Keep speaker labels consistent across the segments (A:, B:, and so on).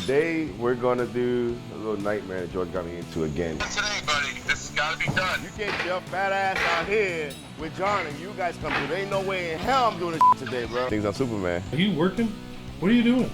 A: Today, we're gonna do a little nightmare that George got me into again.
B: Not today, buddy. This has gotta be done.
A: You get your fat ass out here with John and you guys come through. There ain't no way in hell I'm doing this today, bro. Things on Superman.
C: Are you working? What are you doing?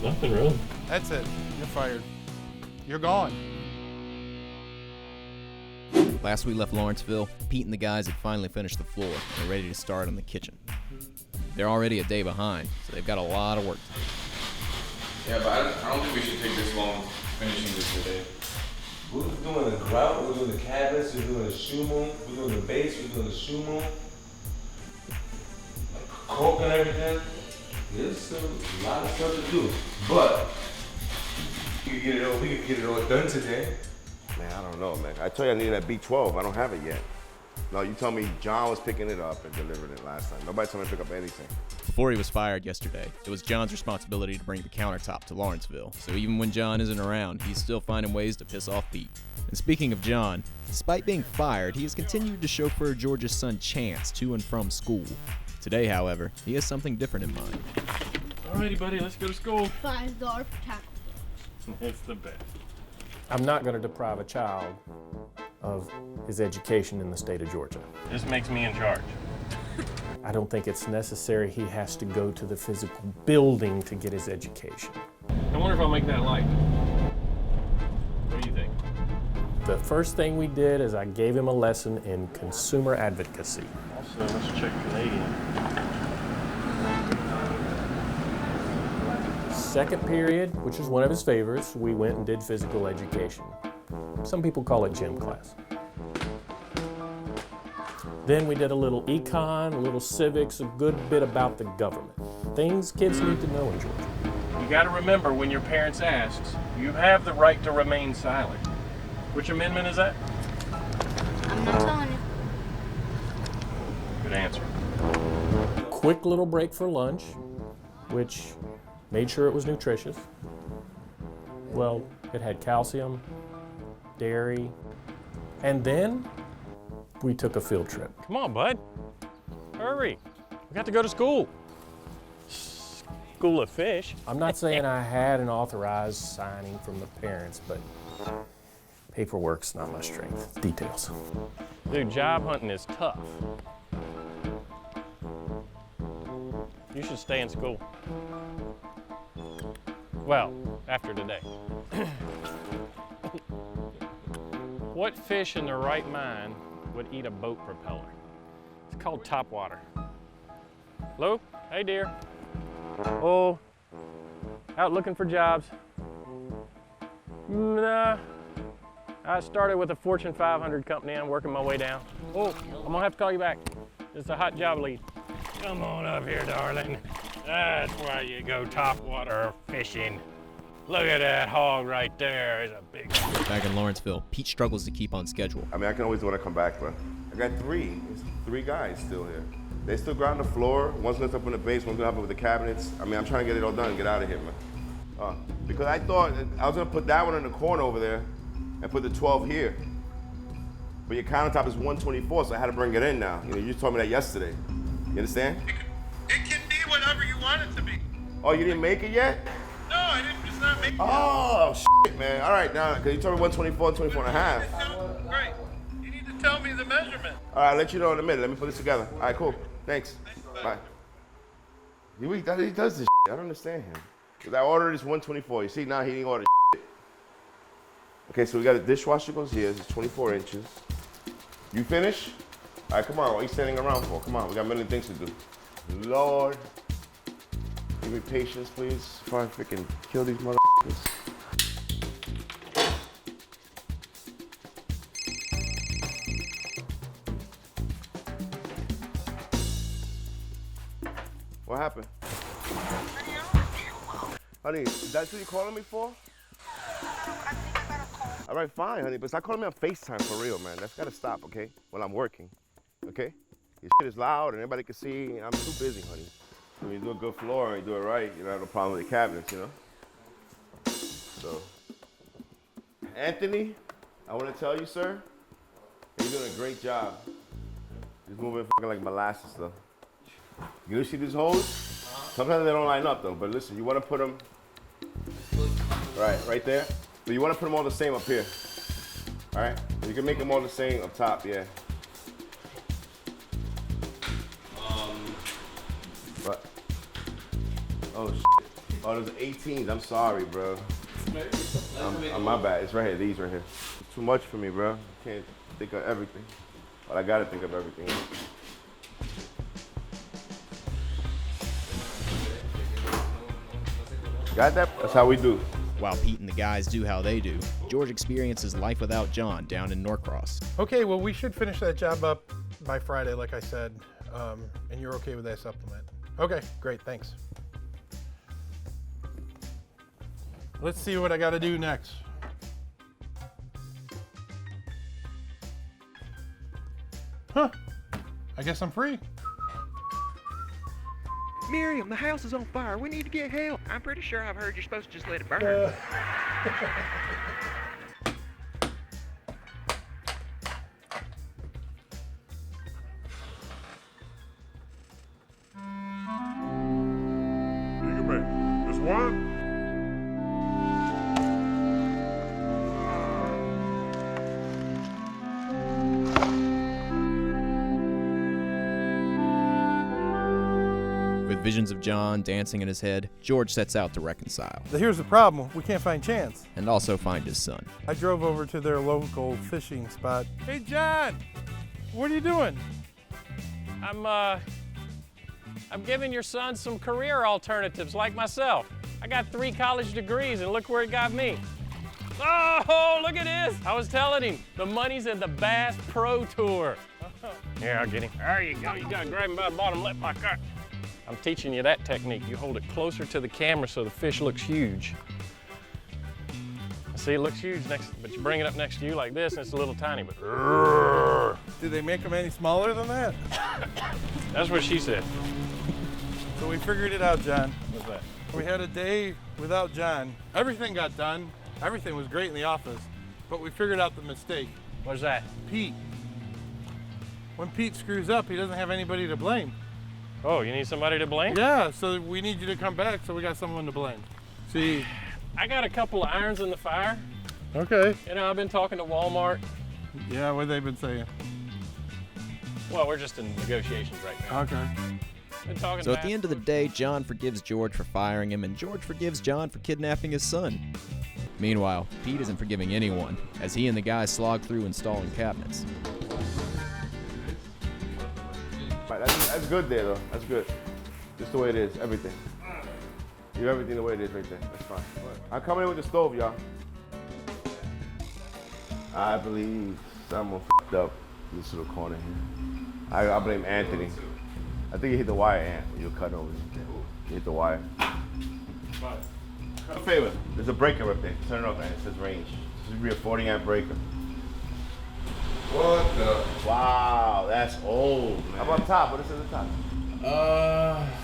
C: Nothing really.
D: That's it. You're fired. You're gone.
E: Last we left Lawrenceville, Pete and the guys had finally finished the floor. They're ready to start on the kitchen. They're already a day behind, so they've got a lot of work to do.
F: Yeah, but I don't think we should take this long finishing this today.
G: We're doing the grout, we're doing the cabinets, we're doing the shoe moon, we're doing the base, we're doing the shoe moon. Cork and everything. There's still a lot of stuff to do. But we can get it all done today.
A: Man, I don't know, man. I told you I needed that B12. I don't have it yet. No, you told me John was picking it up and delivering it last time. Nobody told me to pick up anything.
E: Before he was fired yesterday, it was John's responsibility to bring the countertop to Lawrenceville. So even when John isn't around, he's still finding ways to piss off Pete. And speaking of John, despite being fired, he has continued to chauffeur George's son Chance to and from school. Today, however, he has something different in mind.
C: Alrighty, buddy, let's go to school.
H: $5 for tackle.
C: It's the best.
I: I'm not going to deprive a child of his education in the state of Georgia.
C: This makes me in charge.
I: I don't think it's necessary he has to go to the physical building to get his education.
C: I wonder if I'll make that light. What do you think?
I: The first thing we did is I gave him a lesson in consumer advocacy.
C: Also, let's check Canadian.
I: Second period, which is one of his favorites, we went and did physical education. Some people call it gym class. Then we did a little econ, a little civics, a good bit about the government. Things kids need to know in Georgia.
C: You gotta remember when your parents asks, you have the right to remain silent. Which amendment is that?
H: I'm not telling you.
C: Good answer.
I: Quick little break for lunch, which made sure it was nutritious. Well, it had calcium, dairy, and then we took a field trip.
C: Come on, bud. Hurry. We got to go to school. School of fish.
I: I'm not saying I had an authorized signing from the parents, but paperwork's not my strength. Details.
C: Dude, job hunting is tough. You should stay in school. Well, after today. What fish in their right mind would eat a boat propeller? It's called topwater. Hello? Hey, dear. Oh, out looking for jobs. Nah. I started with a Fortune 500 company. I'm working my way down. Oh, I'm gonna have to call you back. It's a hot job lead. Come on up here, darling. That's why you go topwater fishing. Look at that hog right there. He's a big one.
E: Back in Lawrenceville, Pete struggles to keep on schedule.
A: I mean, I can always do when I come back, but I got three guys still here. They still ground the floor. One's gonna up in the base, one's gonna help me with the cabinets. I mean, I'm trying to get it all done and get out of here, man. Because I thought I was gonna put that one in the corner over there and put the 12 here. But your countertop is 124, so I had to bring it in now. You know, you told me that yesterday. You understand?
B: It can be whatever you want it to be.
A: Oh, you didn't make it yet?
B: No, I didn't. It's not making
A: Oh, shit, man. All right, now, because you told me 124 and 24 and a half.
B: Right. You need to tell me the measurement.
A: All right, I'll let you know in a minute. Let me put this together. All right, cool. Thanks. Bye. He does this shit. I don't understand him. Because I ordered this 124. You see, now he didn't order shit. Okay, so we got a dishwasher goes here. It's 24 inches. You finish? All right, come on. What are you standing around for? Come on. We got a million things to do. Lord. Give me patience, please, before I freaking kill these motherfuckers. What happened? Honey, that's what you're calling me for? All right, fine, honey, but stop calling me on FaceTime for real, man. That's gotta stop, okay? When I'm working, okay? Your shit is loud and everybody can see. I'm too busy, honey. When you do a good floor and you do it right, you don't have no problem with the cabinets, you know? So, Anthony, I want to tell you, sir, you're doing a great job. Just moving fucking like molasses, though. You see these holes? Sometimes they don't line up, though, but listen, you want to put them Right there. But you want to put them all the same up here. All right? You can make them all the same up top, yeah. What? Oh, shit. Oh, those 18s. I'm sorry, bro. My bad. It's right here. These right here. It's too much for me, bro. I can't think of everything. But I got to think of everything. Got that? That's how we do.
E: While Pete and the guys do how they do, George experiences life without John down in Norcross.
D: Okay, well, we should finish that job up by Friday, like I said, and you're okay with that supplement. Okay, great, thanks. Let's see what I got to do next. Huh, I guess I'm free.
J: Miriam, the house is on fire. We need to get help. I'm pretty sure I've heard you're supposed to just let it burn.
B: This one?
E: With visions of John dancing in his head, George sets out to reconcile
D: Here's the problem. We can't find Chance.
E: and also find his son.
D: I drove over to their local fishing spot. Hey, John, what are you doing?
C: I'm giving your son some career alternatives like myself. I got 3 college degrees and look where it got me. Oh, look at this. I was telling him, the money's in the Bass Pro Tour. Here, I'll get him. There you go. You gotta grab him by the bottom lip like that. I'm teaching you that technique. You hold it closer to the camera so the fish looks huge. See, it looks huge next, but you bring it up next to you like this and it's a little tiny, but
D: Did they make them any smaller than that?
C: that's what she said.
D: So we figured it out, John.
C: What's that?
D: We had a day without John. Everything got done. Everything was great in the office, but we figured out the mistake.
C: What's that?
D: Pete. When Pete screws up, he doesn't have anybody to blame.
C: Oh, you need somebody to blame?
D: Yeah, so we need you to come back so we got someone to blame. See?
C: I got a couple of irons in the fire.
D: Okay.
C: You know, I've been talking to Walmart.
D: Yeah, what they've been saying.
C: Well, we're just in negotiations right now.
D: Okay.
C: Been talking
E: So at
C: back.
E: the end of the day, John forgives George for firing him, and George forgives John for kidnapping his son. Meanwhile, Pete isn't forgiving anyone, as he and the guys slog through installing cabinets.
A: Right, that's good there, though. That's good. Just the way it is, everything. You have everything the way it is right there. That's fine. I'm coming in with the stove, y'all. I believe someone f***ed up this little corner here. I blame Anthony. I think you hit the wire, Ant, when you were cutting over there. You hit the wire. Do a favor. There's a breaker up there. Turn it off, man. It says range. This should be a 40 amp breaker.
G: What the?
A: Wow, that's old, man. How about top? What is at the top?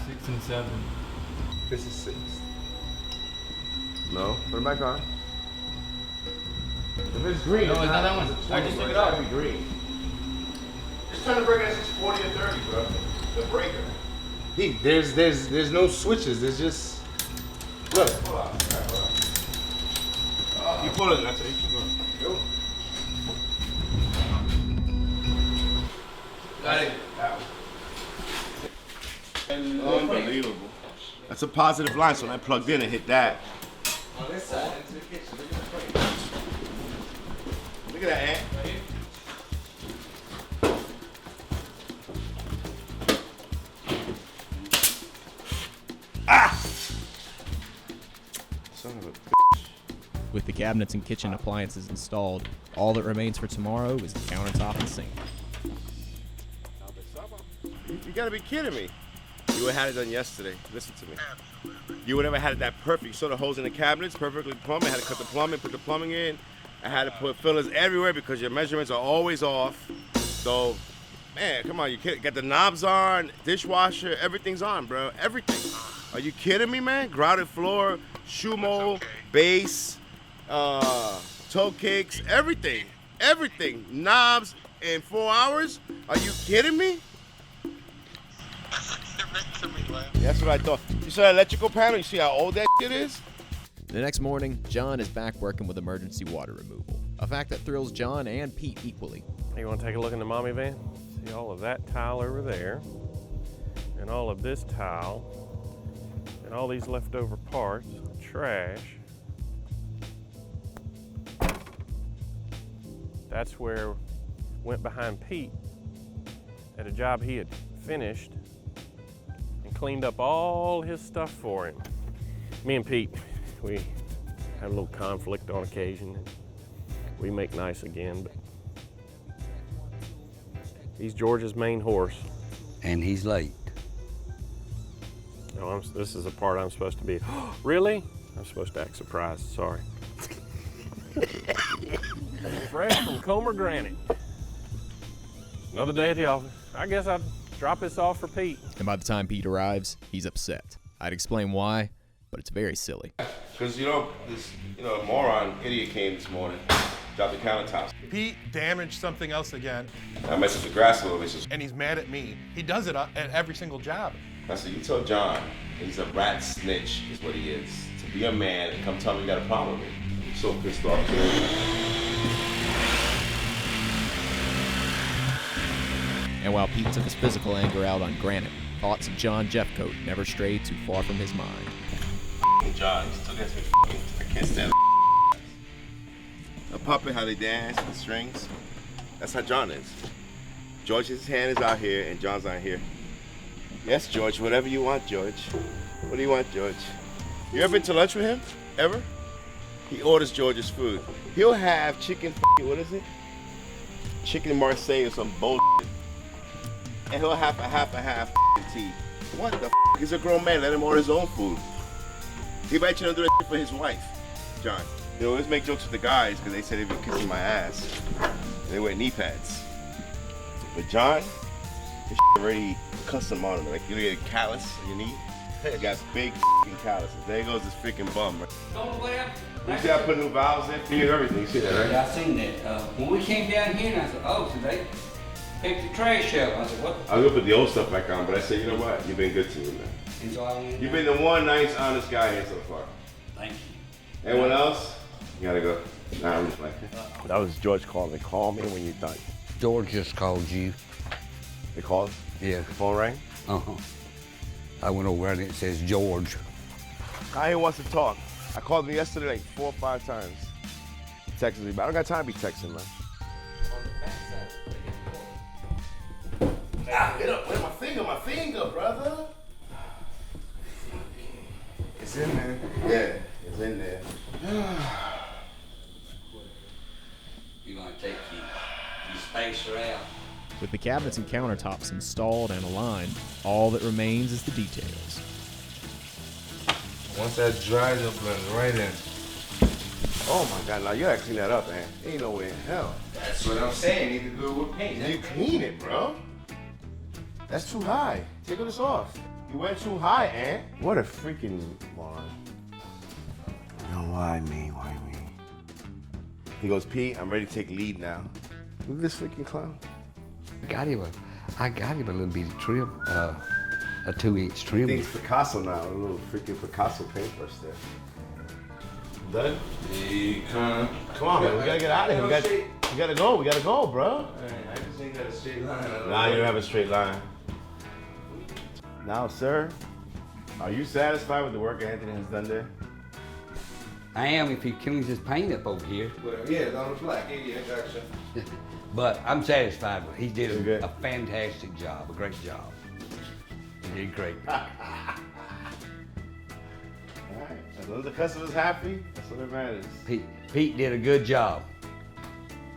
F: 6 and 7.
G: This is 6.
A: No. Put it back on. If it's green,
F: No, it's not that one.
A: I just took it out. It'd be green. Just turn the breaker at 640 or 30, bro. The breaker.
G: There's no switches. There's just look.
A: Hold on. Keep pulling. That's it. Keep going. Go.
F: Got it.
A: Unbelievable. That's a positive line, so when I plugged in and hit that.
G: On this side into the kitchen. Look at the frame.
A: Look at that, Ant. Son of a bitch.
E: With the cabinets and kitchen appliances installed, all that remains for tomorrow is the countertop and sink.
A: You gotta be kidding me. You would have had it done yesterday. Listen to me. You would have had it that perfect. You saw the holes in the cabinets, perfectly plumbed. I had to cut the plumbing, put the plumbing in. I had to put fillers everywhere because your measurements are always off. So, man, come on. You got the knobs on, dishwasher, everything's on, bro. Everything. Are you kidding me, man? Grouted floor, shoe mold, base, toe kicks, everything. Everything. Knobs in 4 hours? Are you kidding me? That's what I thought. You saw that electrical panel? You see how old that shit is?
E: The next morning, John is back working with emergency water removal, a fact that thrills John and Pete equally.
C: You want to take a look in the mommy van? See all of that tile over there, and all of this tile, and all these leftover parts, trash. That's where went behind Pete at a job he had finished and cleaned up all his stuff for him. Me and Pete, we have a little conflict on occasion. We make nice again, but he's George's main horse.
K: And he's late.
C: No, this is the part I'm supposed to be. Really? I'm supposed to act surprised. Sorry. Fresh from Comer Granite. Another day at the office. I guess I'd drop this off for Pete.
E: And by the time Pete arrives, he's upset. I'd explain why, but it's very silly.
A: Because, this moron idiot came this morning, dropped the countertops.
D: Pete damaged something else again,
A: I messed up the grass a little bit.
D: and he's mad at me. He does it at every single job.
A: I said, you tell John, he's a rat snitch, is what he is. To be a man and come tell me you got a problem with me. I'm so pissed off today.
E: And while Pete took his physical anger out on Granite, thoughts of John Jeffcoat never strayed too far from his mind.
A: John, he still gets me I can't stand a puppet, how they dance, the strings. That's how John is. George's hand is out here and John's out here. Yes, George, whatever you want, George. What do you want, George? You ever been to lunch with him? Ever? He orders George's food. He'll have chicken, what is it? Chicken Marseille or some bullshit. And he'll have a half tea. What the He's a grown man, let him order his own food. He might try to do that shit for his wife, John. They always make jokes with the guys because they say they've been kissing my ass. And they wear knee pads. But John, his shit already custom on him. Like you get a callus on your knee. He got big calluses. There goes his freaking bum. Right? You see I put new valves in? You get everything. You see that, right?
K: Yeah, I seen that. When we came down here, and I said, oh, so they picked the trash up. I said, what?
A: I was gonna put the old stuff back on, but I said, you know what? You've been good to me, man.
K: And so I went
A: You've been the one nice, honest guy here so far.
K: Thank you.
A: Anyone else? You gotta go. Nah, I'm just like. That was George calling. Call me when you're done.
K: George just called you.
A: They called?
K: Yeah.
A: The phone rang?
K: Uh-huh. I went over and it says George.
A: Guy here wants to talk. I called him yesterday like 4 or 5 times. He texted me, but I don't got time to be texting, man. Ah, get up, where's my finger, brother? It's in there. Yeah, it's in there.
K: You're gonna take your spacer out.
E: With the cabinets and countertops installed and aligned, all that remains is the details.
G: Once that dries, it'll blend right in.
A: Oh my God, now you gotta clean that up, man. Ain't no way in hell.
G: That's what I'm saying. You need to do it with paint.
A: You clean it, bro. That's too high. Take this off. You went too high, Ant. What a freaking moron. No, why me? Why me? He goes, Pete, I'm ready to take lead now. Look at this freaking clown.
K: I got him a little bitty trim, a 2-inch trim.
A: I think it's Picasso now, a little freaking Picasso paintbrush there. Done? Come on, man, we gotta get out of here. We gotta go, bro.
G: I just ain't got a straight line.
A: Nah, you don't have a straight line. Now, sir, are you satisfied with the work Anthony has done there?
K: I am if he cleans his paint up over here.
G: Well, yeah, it's on the black. Yeah, I got you.
K: But I'm satisfied with it. He
A: You're
K: did
A: good.
K: a fantastic job, a great job. He did great.
A: All right, as long as the customer's happy, that's what it matters.
K: Pete did a good job.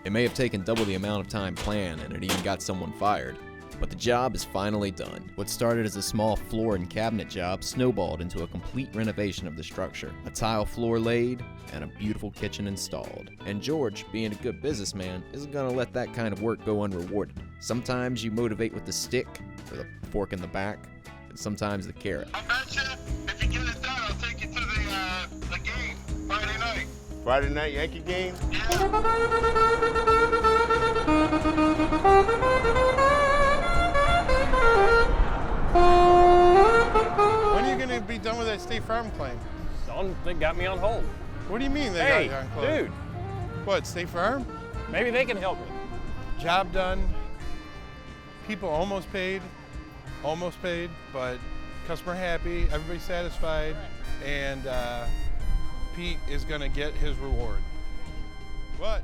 E: It may have taken double the amount of time planned, and it even got someone fired. But the job is finally done. What started as a small floor and cabinet job snowballed into a complete renovation of the structure. A tile floor laid, and a beautiful kitchen installed. And George, being a good businessman, isn't gonna let that kind of work go unrewarded. Sometimes you motivate with the stick, or the fork in the back, and sometimes the carrot.
B: I bet you if you get it done, I'll take you to the game Friday night.
A: Friday night Yankee game?
D: When are you going to be done with that State Farm claim?
C: So They got me on hold.
D: What do you mean they
C: Hey,
D: got you on close?
C: dude,
D: What, State Farm?
C: maybe they can help me.
D: Job done. People almost paid, but customer happy, everybody satisfied, and Pete is gonna get his reward. What?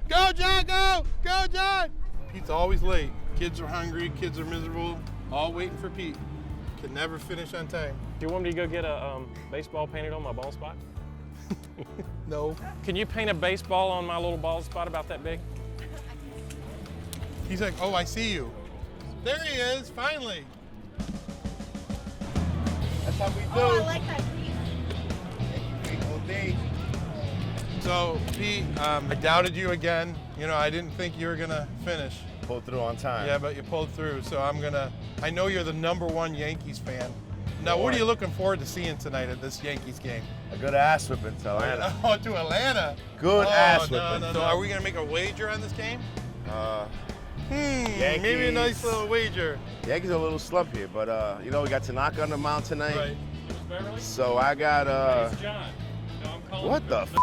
D: Go, John, go! Go, John! Pete's always late. Kids are hungry, kids are miserable, all waiting for Pete. Can never finish on time.
C: Do you want me to go get a baseball painted on my ball spot?
D: No.
C: Can you paint a baseball on my little ball spot about that big?
D: He's like, oh, I see you. There he is, finally.
A: That's how we do.
H: Oh, I like that.
A: All day.
D: So, Pete, I doubted you again. You know, I didn't think you were gonna finish.
A: Pulled through on time.
D: Yeah, but you pulled through, so I know you're the #1 Yankees fan. Now, what are you looking forward to seeing tonight at this Yankees game?
A: A good ass whipping to Atlanta.
D: Oh, to Atlanta.
A: Good ass
D: no,
A: whipping.
D: no. So are we gonna make a wager on this game?
A: Yankees.
D: Maybe a nice little wager.
A: Yankees are a little slump here, but you know we got Tanaka on the mound tonight.
D: Right.
A: So I got
C: It's John. No, I'm calling
A: what
C: him.
A: the f?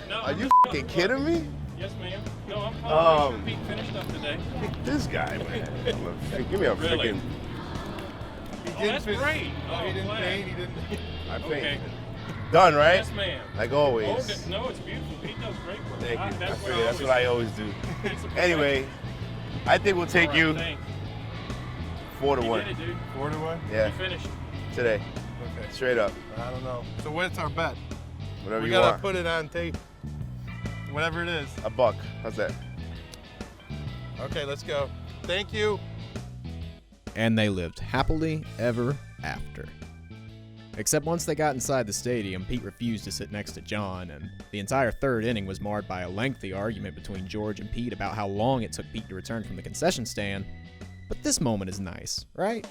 C: No,
A: Are
C: I'm
A: you
C: just-
A: fucking kidding me?
C: Yes, ma'am. No, I'm calling Pete finished up today.
A: This guy, man. Give me a
C: Really?
A: freaking.
C: Oh, that's great.
D: Oh, he didn't
C: glad.
D: paint, he didn't.
A: I
C: Okay.
A: painted. Done, right?
C: Yes, ma'am.
A: Like
C: Oh,
A: always.
C: no, it's beautiful. Pete does great work.
A: Thank you. I
C: That's
A: figure that's what I always do.
C: He's a
A: Anyway, I think we'll take you
C: Thanks.
A: 4 to
C: You
A: 1
C: did it, dude.
D: 4-1?
A: Yeah.
C: You finished.
A: today.
D: Okay.
A: Straight up.
D: I don't know. So what's our bet?
A: Whatever
D: We
A: you
D: gotta
A: want.
D: put it on tape. Whatever it is.
A: $1. How's that?
D: Okay, let's go. Thank you.
E: And they lived happily ever after. Except once they got inside the stadium, Pete refused to sit next to John, and the entire third inning was marred by a lengthy argument between George and Pete about how long it took Pete to return from the concession stand. But this moment is nice, right?